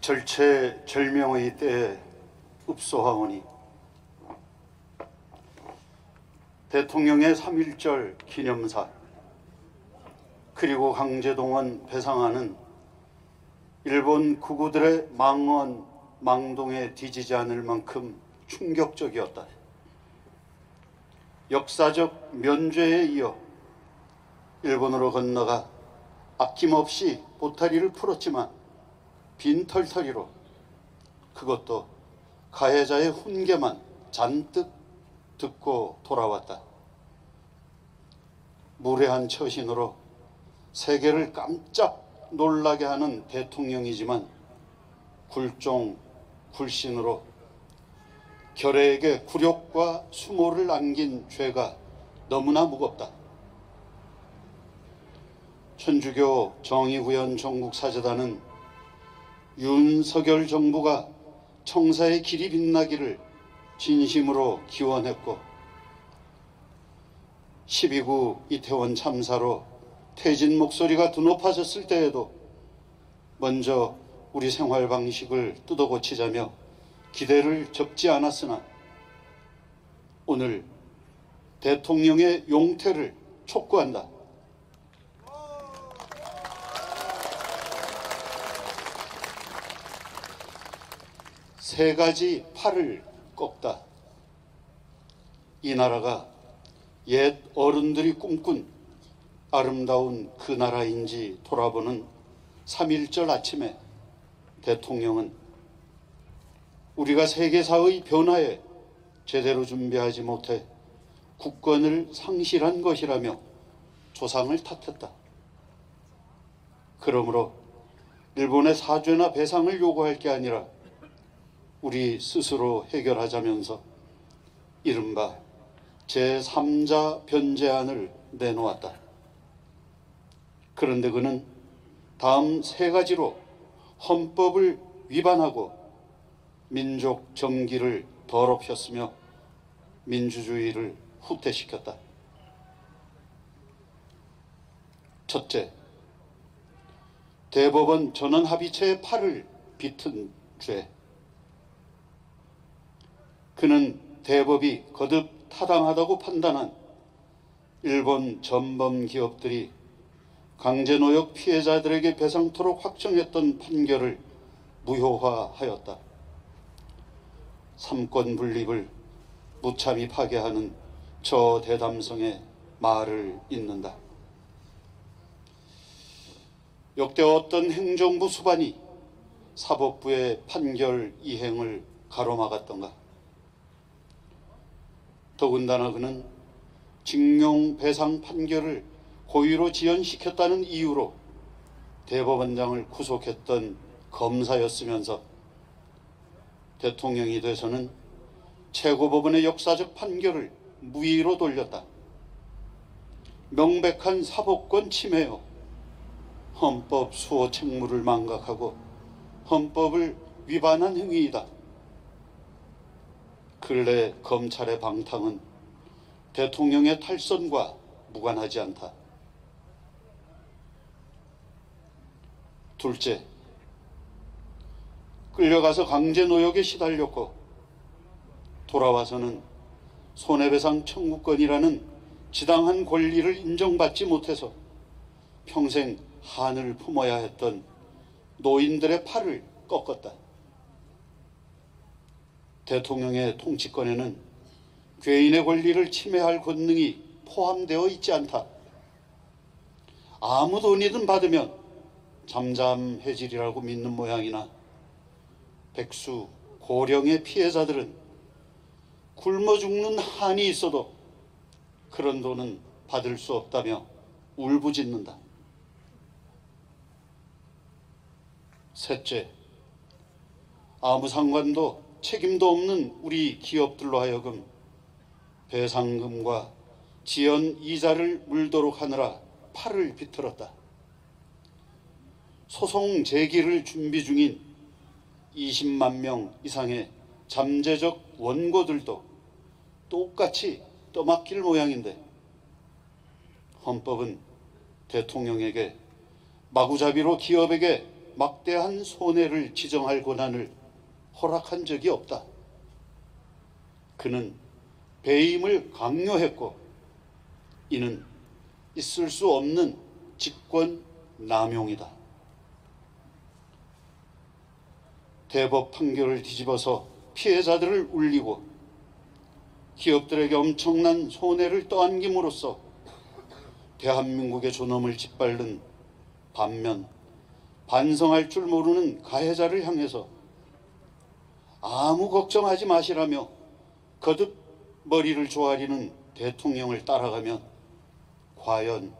절체절명의 때에 읍소하오니 대통령의 3.1절 기념사 그리고 강제동원 배상안은 일본 극우들의 망언 망동에 뒤지지 않을 만큼 충격적이었다. 역사적 면죄에 이어 일본으로 건너가 아낌없이 보따리를 풀었지만 빈털터리로 그것도 가해자의 훈계만 잔뜩 듣고 돌아왔다. 무례한 처신으로 세계를 깜짝 놀라게 하는 대통령이지만 굴종 굴신으로 결의에게 굴욕과 수모를 안긴 죄가 너무나 무겁다. 천주교 정의구현 전국사재단은 윤석열 정부가 청사의 길이 빛나기를 진심으로 기원했고 12구 이태원 참사로 퇴진 목소리가 드높아졌을 때에도 먼저 우리 생활 방식을 뜯어고치자며 기대를 접지 않았으나 오늘 대통령의 용퇴를 촉구한다. 세 가지 팔을 꺾다. 이 나라가 옛 어른들이 꿈꾼 아름다운 그 나라인지 돌아보는 3.1절 아침에 대통령은 우리가 세계사의 변화에 제대로 준비하지 못해 국권을 상실한 것이라며 조상을 탓했다. 그러므로 일본의 사죄나 배상을 요구할 게 아니라 우리 스스로 해결하자면서 이른바 제3자 변제안을 내놓았다. 그런데 그는 다음 세 가지로 헌법을 위반하고 민족 정기를 더럽혔으며 민주주의를 후퇴시켰다. 첫째, 대법원 전원합의체의 팔을 비튼 죄. 그는 대법이 거듭 타당하다고 판단한 일본 전범 기업들이 강제노역 피해자들에게 배상토록 확정했던 판결을 무효화하였다. 삼권 분립을 무참히 파괴하는 저 대담성에 말을 잇는다. 역대 어떤 행정부 수반이 사법부의 판결 이행을 가로막았던가. 더군다나 그는 징용 배상 판결을 고의로 지연시켰다는 이유로 대법원장을 구속했던 검사였으면서 대통령이 돼서는 최고법원의 역사적 판결을 무의로 돌렸다. 명백한 사법권 침해요. 헌법 수호 책무를 망각하고 헌법을 위반한 행위이다. 근래 검찰의 방탕은 대통령의 탈선과 무관하지 않다. 둘째, 끌려가서 강제노역에 시달렸고 돌아와서는 손해배상 청구권이라는 지당한 권리를 인정받지 못해서 평생 한을 품어야 했던 노인들의 팔을 꺾었다. 대통령의 통치권에는 괴인의 권리를 침해할 권능이 포함되어 있지 않다. 아무 돈이든 받으면 잠잠해지리라고 믿는 모양이나 백수, 고령의 피해자들은 굶어 죽는 한이 있어도 그런 돈은 받을 수 없다며 울부짖는다. 셋째, 아무 상관도 책임도 없는 우리 기업들로 하여금 배상금과 지연 이자를 물도록 하느라 팔을 비틀었다. 소송 제기를 준비 중인 20만 명 이상의 잠재적 원고들도 똑같이 떠맡길 모양인데 헌법은 대통령에게 마구잡이로 기업에게 막대한 손해를 지정할 권한을 허락한 적이 없다. 그는 배임을 강요했고 이는 있을 수 없는 직권 남용이다. 대법 판결을 뒤집어서 피해자들을 울리고 기업들에게 엄청난 손해를 떠안김으로써 대한민국의 존엄을 짓밟는 반면 반성할 줄 모르는 가해자를 향해서 아무 걱정하지 마시라며 거듭 머리를 조아리는 대통령을 따라가면 과연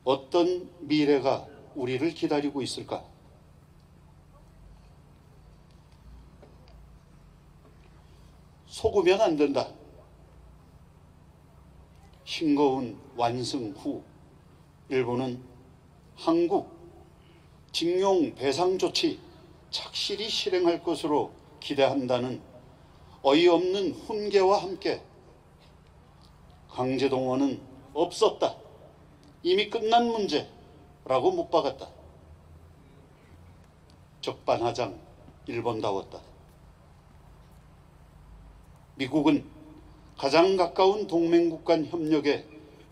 어떤 미래가 우리를 기다리고 있을까? 속으면 안 된다. 싱거운 완승 후 일본은 한국 징용 배상 조치 착실히 실행할 것으로 기대한다는 어이없는 훈계와 함께 강제동원은 없었다. 이미 끝난 문제라고 못 박았다. 적반하장 일본다웠다. 미국은 가장 가까운 동맹국 간 협력에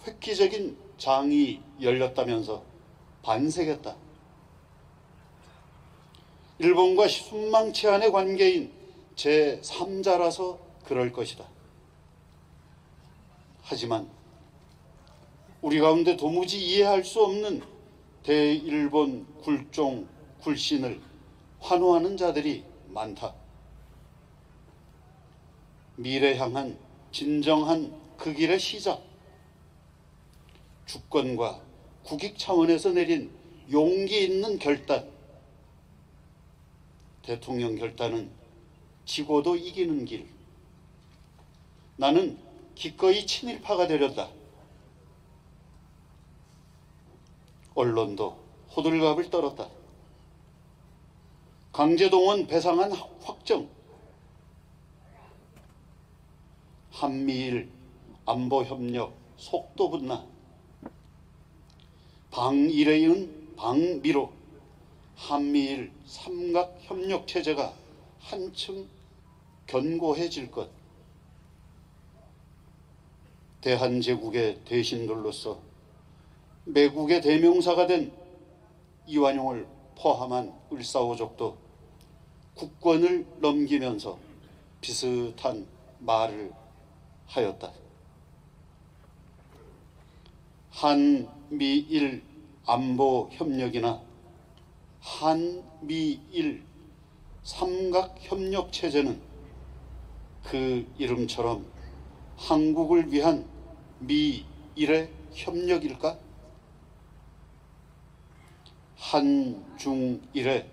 획기적인 장이 열렸다면서 반색했다. 일본과 순망치 않의 관계인 제3자라서 그럴 것이다. 하지만 우리 가운데 도무지 이해할 수 없는 대일본 굴종 굴신을 환호하는 자들이 많다. 미래 향한 진정한 그 길의 시작, 주권과 국익 차원에서 내린 용기 있는 결단, 대통령 결단은 지고도 이기는 길. 나는 기꺼이 친일파가 되렸다. 언론도 호들갑을 떨었다. 강제동원 배상안 확정, 한미일 안보협력 속도 분나, 방일에 이은 방미로 한미일 삼각협력체제가 한층 견고해질 것, 대한제국의 대신들로서 매국의 대명사가 된 이완용을 포함한 을사오족도 국권을 넘기면서 비슷한 말을 하였다. 한미일 안보협력이나 한미일 삼각협력체제는 그 이름처럼 한국을 위한 미일의 협력일까? 한중일의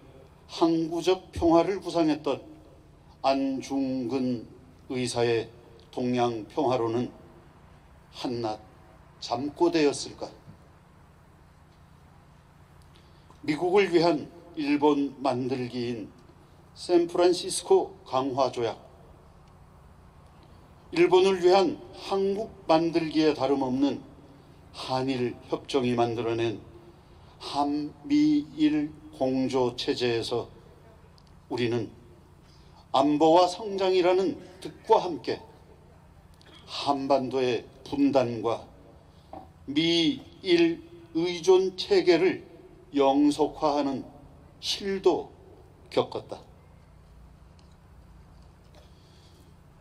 항구적 평화를 구상했던 안중근 의사의 동양 평화로는 한낱 잠꼬대였을까? 미국을 위한 일본 만들기인 샌프란시스코 강화 조약, 일본을 위한 한국 만들기에 다름없는 한일 협정이 만들어낸 한미일 공조 체제에서 우리는 안보와 성장이라는 뜻과 함께 한반도의 분단과 미일 의존 체계를 영속화하는 실도 겪었다.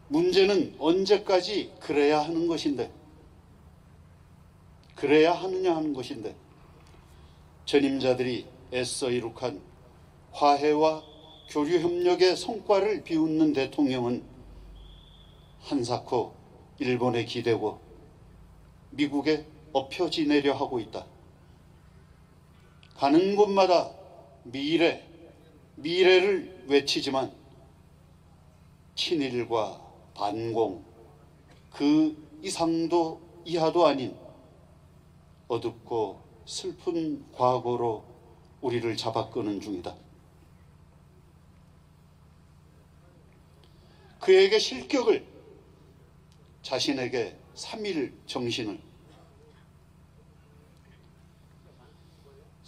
문제는 언제까지 그래야 하는 것인데, 그래야 하느냐 하는 것인데, 전임자들이 애써 이룩한 화해와 교류협력의 성과를 비웃는 대통령은 한사코 일본에 기대고 미국에 엎혀 지내려 하고 있다. 가는 곳마다 미래, 미래를 외치지만 친일과 반공, 그 이상도 이하도 아닌 어둡고 슬픈 과거로 우리를 잡아끄는 중이다. 그에게 실격을, 자신에게 3.1 정신을,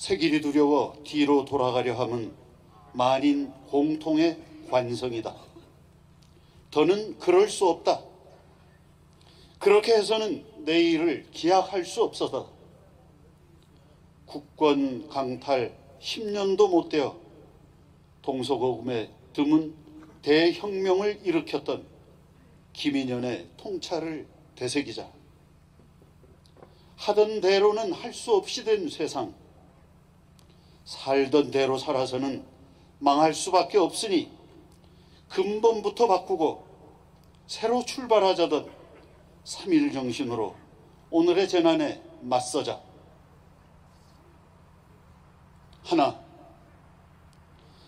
새길이 두려워 뒤로 돌아가려 함은 만인 공통의 관성이다. 더는 그럴 수 없다. 그렇게 해서는 내일을 기약할 수 없어다. 국권 강탈 10년도 못 되어 동서고금에 드문 대혁명을 일으켰던 김인연의 통찰을 되새기자. 하던 대로는 할 수 없이 된 세상, 살던 대로 살아서는 망할 수밖에 없으니 근본부터 바꾸고 새로 출발하자던 3.1 정신으로 오늘의 재난에 맞서자. 하나,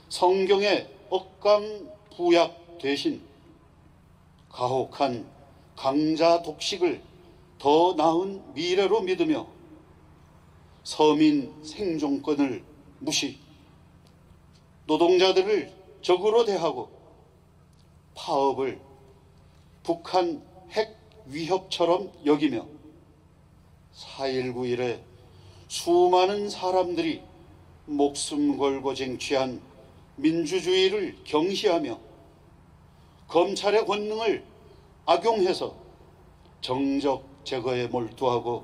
성경의 억강부약 대신 가혹한 강자 독식을 더 나은 미래로 믿으며 서민 생존권을 무시, 노동자들을 적으로 대하고 파업을 북한 핵 위협처럼 여기며 4.19 이래 수많은 사람들이 목숨 걸고 쟁취한 민주주의를 경시하며 검찰의 권능을 악용해서 정적 제거에 몰두하고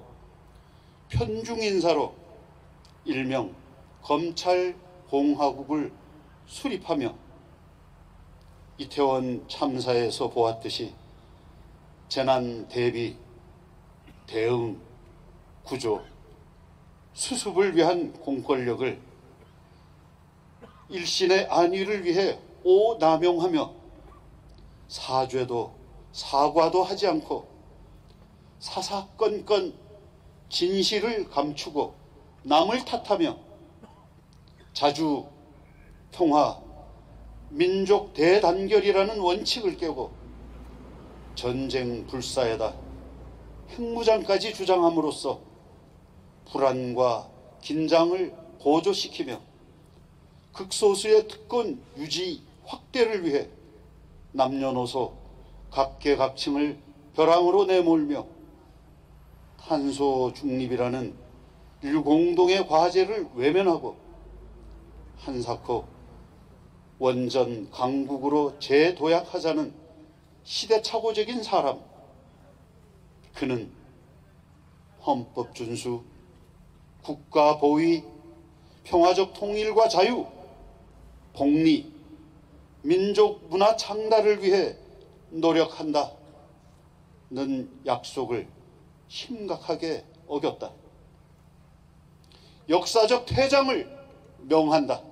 편중인사로 일명 검찰공화국을 수립하며 이태원 참사에서 보았듯이 재난 대비, 대응, 구조, 수습을 위한 공권력을 일신의 안위를 위해 오남용하며 사죄도 사과도 하지 않고 사사건건 진실을 감추고 남을 탓하며 자주 평화, 민족 대단결이라는 원칙을 깨고 전쟁 불사에다 핵무장까지 주장함으로써 불안과 긴장을 고조시키며 극소수의 특권 유지 확대를 위해 남녀노소 각계각층을 벼랑으로 내몰며 탄소 중립이라는 일공동의 과제를 외면하고 한사코 원전 강국으로 재도약하자는 시대착오적인 사람. 그는 헌법 준수, 국가 보위, 평화적 통일과 자유, 복리, 민족 문화 창달을 위해 노력한다는 약속을 심각하게 어겼다. 역사적 퇴장을 명한다.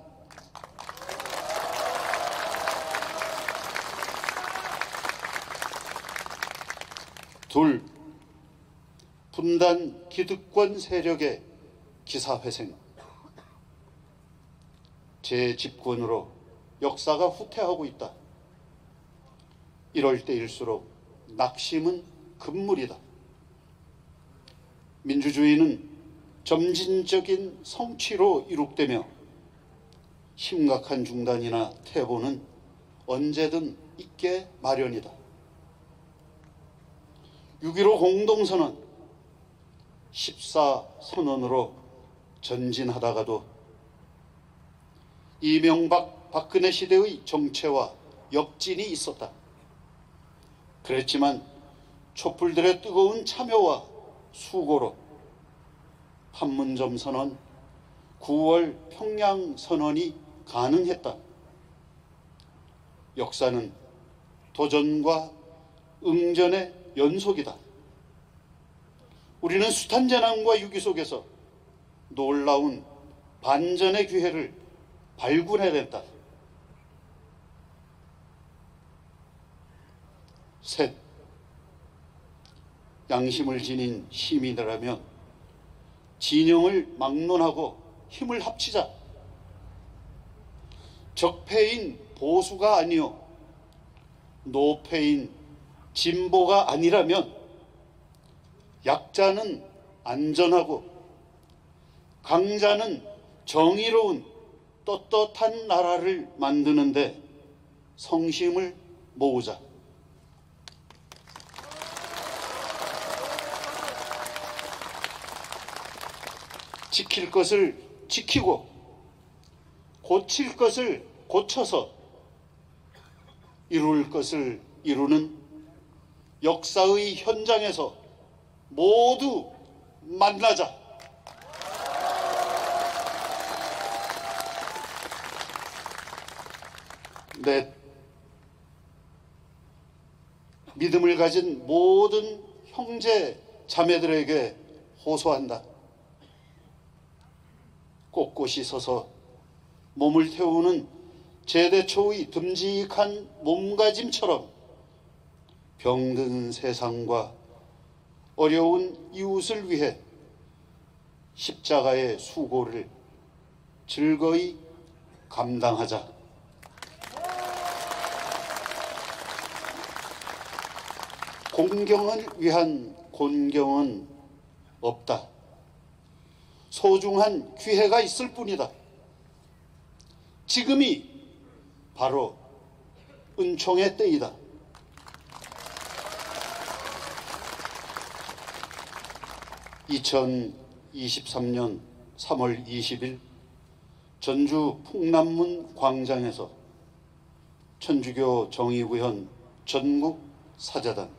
둘, 분단 기득권 세력의 기사회생. 제 집권으로 역사가 후퇴하고 있다. 이럴 때일수록 낙심은 금물이다. 민주주의는 점진적인 성취로 이룩되며 심각한 중단이나 퇴보는 언제든 있게 마련이다. 6.15 공동선언, 14선언으로 전진하다가도 이명박 박근혜 시대의 정체와 역진이 있었다. 그랬지만 촛불들의 뜨거운 참여와 수고로 판문점 선언, 9월 평양 선언이 가능했다. 역사는 도전과 응전의 연속이다. 우리는 숱한 재난과 위기 속에서 놀라운 반전의 기회를 발굴해냈다. 셋, 양심을 지닌 시민이라면 진영을 막론하고 힘을 합치자. 적폐인 보수가 아니요 노폐인 진보가 아니라면 약자는 안전하고 강자는 정의로운 떳떳한 나라를 만드는데 성심을 모으자. 지킬 것을 지키고 고칠 것을 고쳐서 이룰 것을 이루는 역사의 현장에서 모두 만나자. 내 믿음을 가진 모든 형제 자매들에게 호소한다. 꼿꼿이 서서 몸을 태우는 제대초의 듬직한 몸가짐처럼 병든 세상과 어려운 이웃을 위해 십자가의 수고를 즐거이 감당하자. 공경을 위한 곤경은 없다. 소중한 기회가 있을 뿐이다. 지금이 바로 은총의 때이다. (2023년 3월 20일) 전주 풍남문 광장에서 천주교 정의구현 전국 사자단